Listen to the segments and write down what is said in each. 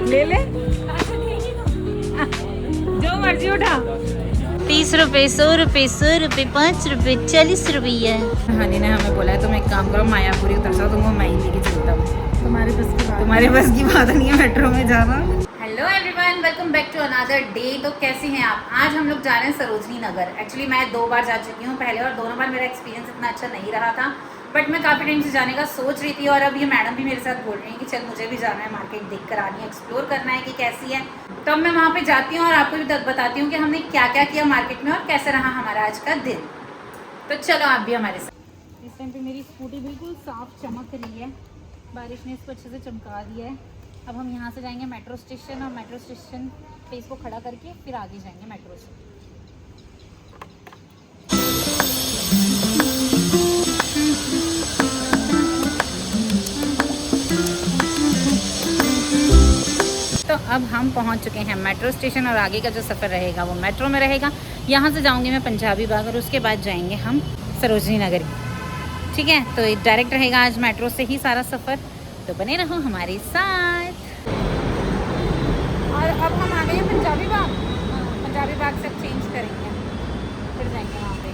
ले ले जो मर्जी उठा। 30 रुपए, 100 रुपए, 100 रुपए, 5 रुपए, 40 रुपये। हनी ने हमें बोला है तुम एक काम करो, मायापुरी उतर जाओ, तुमको मैं ही लेके चलता हूँ। तुम्हारे बस की बात नहीं है मेट्रो में जाना। Hello everyone, welcome back to another day. तो कैसे हैं आप? आज हम लोग जा रहे हैं सरोजनी नगर। एक्चुअली मैं 2 बार जा चुकी हूँ पहले, और दोनों बार मेरा एक्सपीरियंस इतना अच्छा नहीं रहा था, बट मैं काफ़ी टाइम से जाने का सोच रही थी। और अब ये मैडम भी मेरे साथ बोल रही हैं कि चल मुझे भी जाना है, मार्केट देख कर आनी है, एक्सप्लोर करना है कि कैसी है। तो अब मैं वहाँ पे जाती हूँ और आपको भी बताती हूँ कि हमने क्या क्या किया मार्केट में और कैसे रहा हमारा आज का दिन। तो चलो आप भी हमारे साथ। इस टाइम पे मेरी स्कूटी बिल्कुल साफ चमक रही है, बारिश ने इसको अच्छे से चमका दिया है। अब हम यहाँ से जाएंगे मेट्रो स्टेशन, और मेट्रो स्टेशन पे इसको खड़ा करके फिर आगे जाएंगे मेट्रो से। तो अब हम पहुंच चुके हैं मेट्रो स्टेशन, और आगे का जो सफ़र रहेगा वो मेट्रो में रहेगा। यहाँ से जाऊँगी मैं पंजाबी बाग, और उसके बाद जाएंगे हम सरोजनी नगर। ठीक है, तो डायरेक्ट रहेगा आज मेट्रो से ही सारा सफ़र, तो बने रहो हमारे साथ। और अब हम आ गए हैं पंजाबी बाग। पंजाबी बाग से चेंज करेंगे, फिर जाएंगे वहाँ पे।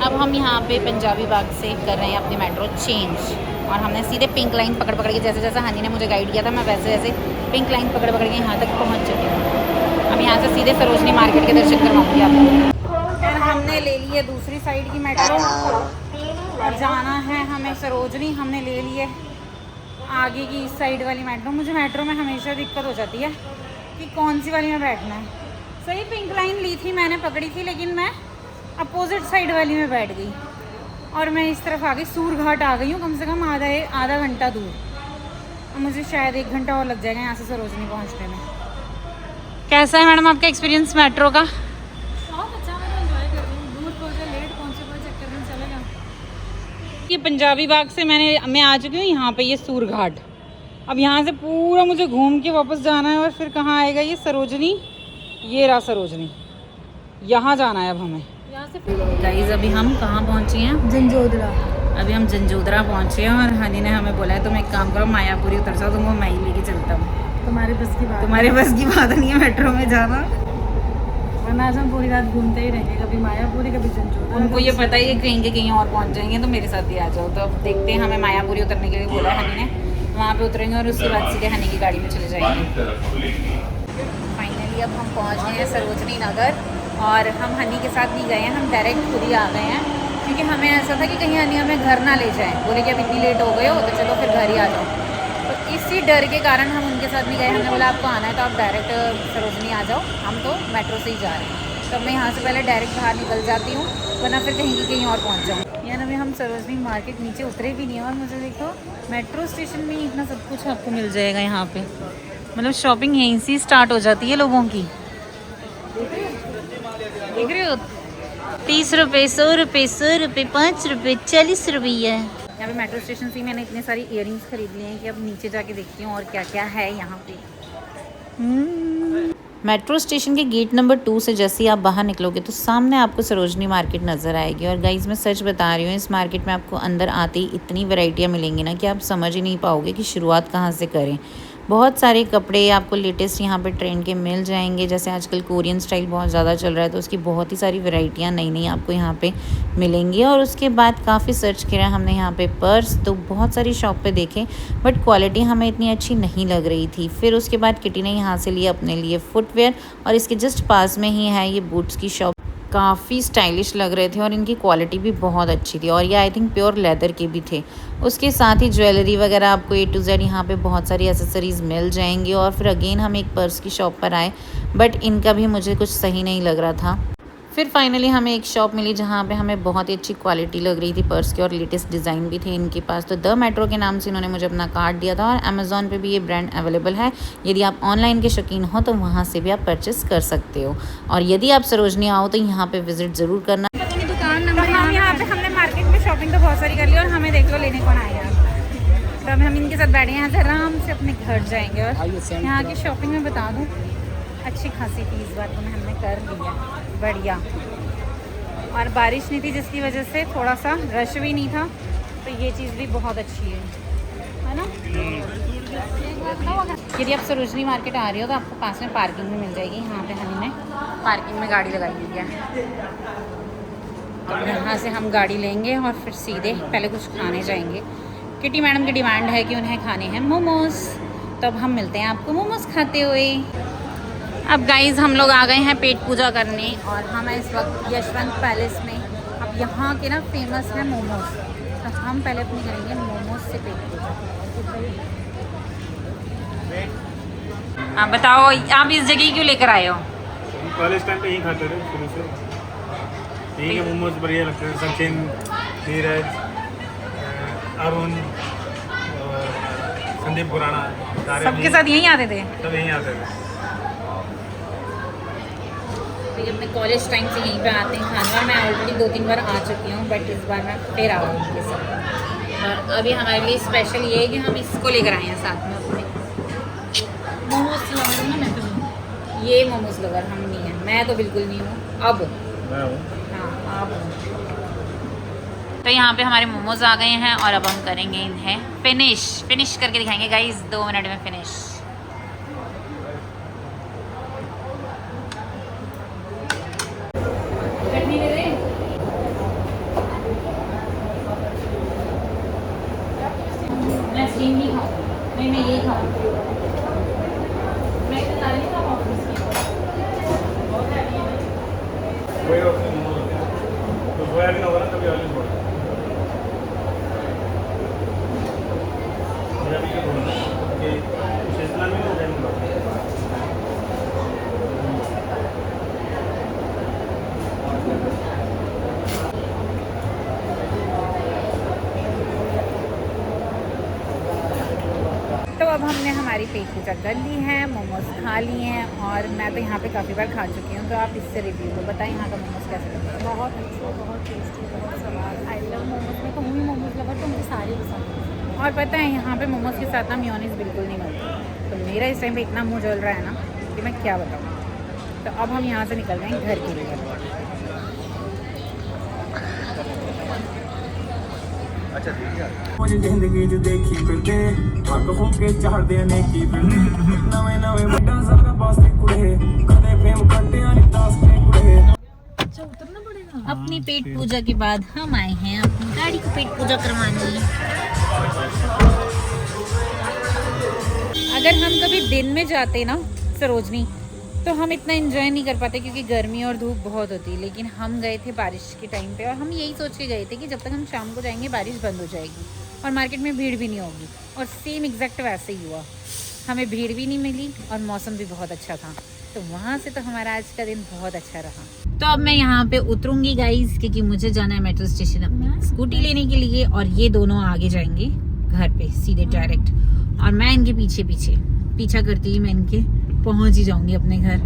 अब हम यहाँ पे पंजाबी बाग से कर रहे हैं अपनी मेट्रो चेंज, और हमने सीधे पिंक लाइन पकड़ के, जैसे जैसे हनी ने मुझे गाइड किया था, मैं वैसे वैसे पिंक लाइन पकड़ के यहाँ तक पहुँच चुकी हूँ। अब यहाँ से सीधे सरोजनी मार्केट के दर्शन करवाऊँगी आपको। और हमने ले ली है दूसरी साइड की मेट्रो, और जाना है हमें सरोजनी। हमने ले ली है आगे की इस साइड वाली मेट्रो। मुझे मेट्रो में हमेशा दिक्कत हो जाती है कि कौन सी वाली में बैठना है। सही पिंक लाइन ली थी मैंने, पकड़ी थी, लेकिन मैं अपोजिट साइड वाली में बैठ गई, और मैं इस तरफ आ गई, सूर घाट आ गई हूँ, कम से कम आधा घंटा दूर। और मुझे शायद 1 घंटा और लग जाएगा यहाँ से सरोजनी पहुँचने में। कैसा है मैडम आपका एक्सपीरियंस मेट्रो का? बहुत अच्छा, मैं तो एंजॉय कर रही हूँ। दूर पहुँचे, लेट पहुँचे, कोई चक्कर नहीं चलेगा। ये पंजाबी बाग से मैं आ चुकी हूँ यहाँ पे, ये सूर घाट। अब यहाँ से पूरा मुझे घूम के वापस जाना है, और फिर कहाँ आएगा ये सरोजनी। ये रहा सरोजनी, यहाँ जाना है अब हमें। यहाँ से गाइस अभी हम कहाँ पहुँचे हैं? जंजोदरा। अभी हम जंजोदरा पहुँचे हैं, और हनी ने हमें बोला है तुम एक काम करो, मायापुरी उतर जाओ, तुमको मैं ही लेके चलता हूँ। तुम्हारे बस की बात नहीं है मेट्रो में जाना। वरना आज हम पूरी रात घूमते ही रहेंगे, कभी मायापुरी कभी जंजोदरा। उनको ये पता ही है कहीं के कहीं और पहुँच जाएंगे, तो मेरे साथ ही आ जाओ। तो अब देखते हैं, हमें मायापुरी उतरने के लिए बोला है हनी ने, वहाँ पे उतरेंगे और उसके बाद सीधे हनी की गाड़ी में चले जाएंगे। फाइनली अब हम पहुँच गए हैं सरोजनी नगर, और हम हनी के साथ नहीं गए हैं, हम डायरेक्ट खुद ही आ गए हैं, क्योंकि हमें ऐसा था कि कहीं हनी हमें घर ना ले जाए। बोले कि अब इतनी लेट हो गए हो तो चलो फिर घर ही आ जाओ। तो इसी डर के कारण हम उनके साथ नहीं गए। हमने बोला आपको आना है तो आप डायरेक्ट सरोजनी आ जाओ, हम तो मेट्रो से ही जा रहे हैं। तो मैं यहाँ से पहले डायरेक्ट बाहर निकल जाती हूँ, वरना फिर कहीं की कहीं और पहुँच जाऊँ। यार अभी हम सरोजनी मार्केट नीचे उतरे भी नहीं हैं, और मुझे देखो मेट्रो स्टेशन में इतना सब कुछ आपको मिल जाएगा यहाँ पे। मतलब शॉपिंग यहीं से स्टार्ट हो जाती है लोगों की। देख रहे हो, 30 रुपए, 100 रुपए, 100 रुपए, 5 रुपए, 40 रुपये। यहाँ पे मेट्रो स्टेशन से मैंने इतने सारी इयररिंग्स खरीद लिए हैं कि अब नीचे जाके देखती हूँ और क्या क्या है यहाँ पे। मेट्रो स्टेशन के गेट नंबर 2 से जैसे ही आप बाहर निकलोगे तो सामने आपको सरोजनी मार्केट नज़र आएगी। और गाइज़ मैं सच बता रही हूँ, इस मार्केट में आपको अंदर आते ही इतनी वैरायटियाँ मिलेंगी ना कि आप समझ ही नहीं पाओगे कि शुरुआत कहाँ से करें। बहुत सारे कपड़े आपको लेटेस्ट यहाँ पे ट्रेंड के मिल जाएंगे, जैसे आजकल कोरियन स्टाइल बहुत ज़्यादा चल रहा है, तो उसकी बहुत ही सारी वैरायटियाँ नई आपको यहाँ पे मिलेंगी। और उसके बाद काफ़ी सर्च किया हमने यहाँ पे पर्स, तो बहुत सारी शॉप पे देखे, बट क्वालिटी हमें इतनी अच्छी नहीं लग रही थी। फिर उसके बाद किटी ने यहाँ से लिया अपने लिए फुटवेयर, और इसके जस्ट पास में ही है ये बूट्स की शॉप। काफ़ी स्टाइलिश लग रहे थे और इनकी क्वालिटी भी बहुत अच्छी थी, और ये आई थिंक प्योर लेदर के भी थे। उसके साथ ही ज्वेलरी वगैरह आपको A to Z यहाँ पे बहुत सारी एसेसरीज़ मिल जाएंगी। और फिर अगेन हम एक पर्स की शॉप पर आए, बट इनका भी मुझे कुछ सही नहीं लग रहा था। फिर फाइनली हमें एक शॉप मिली जहाँ पे हमें बहुत ही अच्छी क्वालिटी लग रही थी पर्स की, और लेटेस्ट डिज़ाइन भी थे इनके पास। तो द मेट्रो के नाम से इन्होंने मुझे अपना कार्ड दिया था, और अमेज़ॉन पे भी ये ब्रांड अवेलेबल है। यदि आप ऑनलाइन के शौकीन हो तो वहाँ से भी आप परचेस कर सकते हो। और यदि आप सरोजनी आओ तो यहाँ पे विजिट ज़रूर करना। दुकान नंबर यहाँ पे हमने मार्केट में शॉपिंग तो बहुत सारी कर ली, और हमें देख लो लेने कौन आया। तो अब हम इनके साथ बैठे यहाँ से आराम से अपने घर जाएंगे। और यहाँ की शॉपिंग में बता दूँ, अच्छी खासी थी इस बार, तो हमने कर लिया बढ़िया। और बारिश नहीं थी जिसकी वजह से थोड़ा सा रश भी नहीं था, तो तो ये चीज़ भी बहुत अच्छी है ना। यदि आप सरोजनी मार्केट आ रहे हो तो आपको पास में पार्किंग भी मिल जाएगी। यहाँ पे हनी ने पार्किंग में गाड़ी लगाई हुई है, तो यहाँ से हम गाड़ी लेंगे और फिर सीधे पहले कुछ खाने जाएंगे। किटी मैडम की डिमांड है कि उन्हें खाने हैं मोमोज़, तो अब हम मिलते हैं आपको मोमोज़ खाते हुए। अब गाइज़ हम लोग आ गए हैं पेट पूजा करने और हम हैं इस वक्त यशवंत पैलेस में। अब यहाँ के ना फेमस है मोमोज़, तो हम पहले अपनी करेंगे मोमोज़ से पेट पूजा। आप बताओ आप इस जगह क्यों लेकर आए हो? कॉलेज टाइम पे यहीं खाते थे शुरू से, यहीं के मोमोज बढ़िया लगते हैं। सचिन, धीरज, अरुण, संदीप खुराना, सबके साथ यहीं आते थे। सब यहीं आते थे। तो अपने कॉलेज टाइम से यहीं पे आते हैं खाने, और मैं ऑलरेडी 2-3 बार आ चुकी हूँ, बट इस बार मैं फिर आ रही हूँ ये सब। और अभी हमारे लिए स्पेशल ये है कि हम इसको लेकर आए हैं साथ में अपने मोमोज लवर हूँ ना मैं, तो ये मोमोज लवर हम नहीं है, मैं तो बिल्कुल नहीं हूँ अब। मैं हूँ। हाँ अब। तो यहाँ पे हमारे मोमोज आ गए हैं और अब हम करेंगे इन्हें फिनिश करके दिखाएंगे गाइस 2 मिनट में फिनिश। चटनी दे दें? मैं स्टीम नहीं खाऊंगी, नहीं मैं यही खाऊंगी। मैं तो सारे नहीं खा पाऊंगी इसकी। वही तो सोयाबीन होगा ना कभी ऑयलिंग बोल सोयाबीन के बोलना कि शेषला में हो जाएंगे। तो अब हमने हमारी पेट पूजा कर ली है, मोमोज खा लिए हैं, और मैं तो यहाँ पे काफ़ी बार खा चुकी हूँ। तो आप इससे रिव्यू दो, बताएं यहाँ का मोमोज कैसे लगता है? बहुत अच्छा, बहुत टेस्टी, बहुत स्वाद। I love momos. मैं कहूँगी मोमोज लवर तो मुझे सारे पसंद हैं। और पता है यहाँ पे मोमोज के साथ ना मेयोनीज बिल्कुल नहीं मिलती, तो मेरा इस टाइम पे इतना मुँह जल रहा है ना कि मैं क्या बताऊँ। तो अब हम यहाँ से निकल रहे हैं घर के लिए। मुझे जिंदगी जो देखी फिरदे हक होके चाहदे ने की फिरदे नवे नवे बड़ा सारा पासे कुड़े कदे फेम कट्टे आनी दास्ते कुड़े। अच्छा उतरना पड़ेगा। अपनी पेट पूजा के बाद हम आए हैं अपनी गाड़ी को पेट पूजा करवाने। अगर हम कभी दिन में जाते ना सरोजनी तो हम इतना एंजॉय नहीं कर पाते, क्योंकि गर्मी और धूप बहुत होती है। लेकिन हम गए थे बारिश के टाइम पे, और हम यही सोच के गए थे कि जब तक हम शाम को जाएंगे बारिश बंद हो जाएगी और मार्केट में भीड़ भी नहीं होगी, और सेम एग्जैक्ट वैसे ही हुआ। हमें भीड़ भी नहीं मिली और मौसम भी बहुत अच्छा था, तो वहाँ से तो हमारा आज का दिन बहुत अच्छा रहा। तो अब मैं यहाँ पे उतरूंगी गाइज, क्योंकि मुझे जाना है मेट्रो स्टेशन अपनी स्कूटी लेने के लिए, और ये दोनों आगे जाएंगे घर पे सीधे डायरेक्ट, और मैं इनके पीछा करती ही मैं इनके पहुँच ही जाऊंगी अपने घर।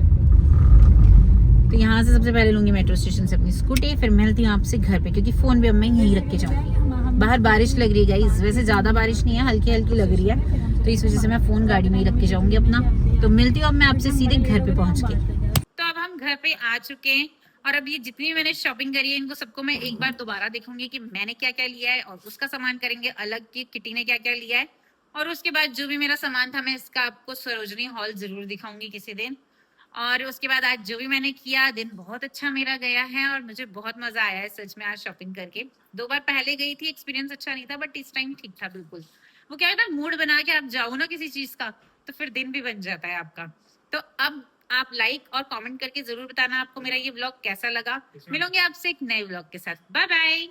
तो यहाँ से सबसे पहले लूँगी मेट्रो स्टेशन से अपनी स्कूटी, फिर मिलती हूँ आपसे घर पे, क्योंकि फ़ोन भी अब मैं यहीं रख के जाऊँगी। बाहर बारिश लग रही है गाइस, वैसे ज़्यादा बारिश नहीं है, हल्की हल्की लग रही है, तो इस वजह से मैं फ़ोन गाड़ी में ही रख के जाऊँगी अपना। तो मिलती हूँ अब मैं आपसे सीधे घर पे पहुँच के। तो अब हम घर पे आ चुके हैं, और अब ये जितनी भी मैंने शॉपिंग करी है इनको सबको मैं एक बार दोबारा देखूंगी कि मैंने क्या क्या लिया है, और उसका सामान करेंगे अलग कि किटी ने क्या क्या लिया है। और उसके बाद जो भी मेरा सामान था मैं इसका आपको सरोजनी हॉल जरूर दिखाऊंगी किसी दिन। और उसके बाद आज जो भी मैंने किया, दिन बहुत अच्छा मेरा गया है और मुझे बहुत मजा आया है सच में आज शॉपिंग करके। 2 बार पहले गई थी, एक्सपीरियंस अच्छा नहीं था, बट इस टाइम ठीक था बिल्कुल। वो क्या होता है, मूड बना के आप जाओ ना किसी चीज का, तो फिर दिन भी बन जाता है आपका। तो अब आप लाइक और कमेंट करके जरूर बताना आपको मेरा ये व्लॉग कैसा लगा। मिलूंगे आपसे एक नए व्लॉग के साथ। Bye bye.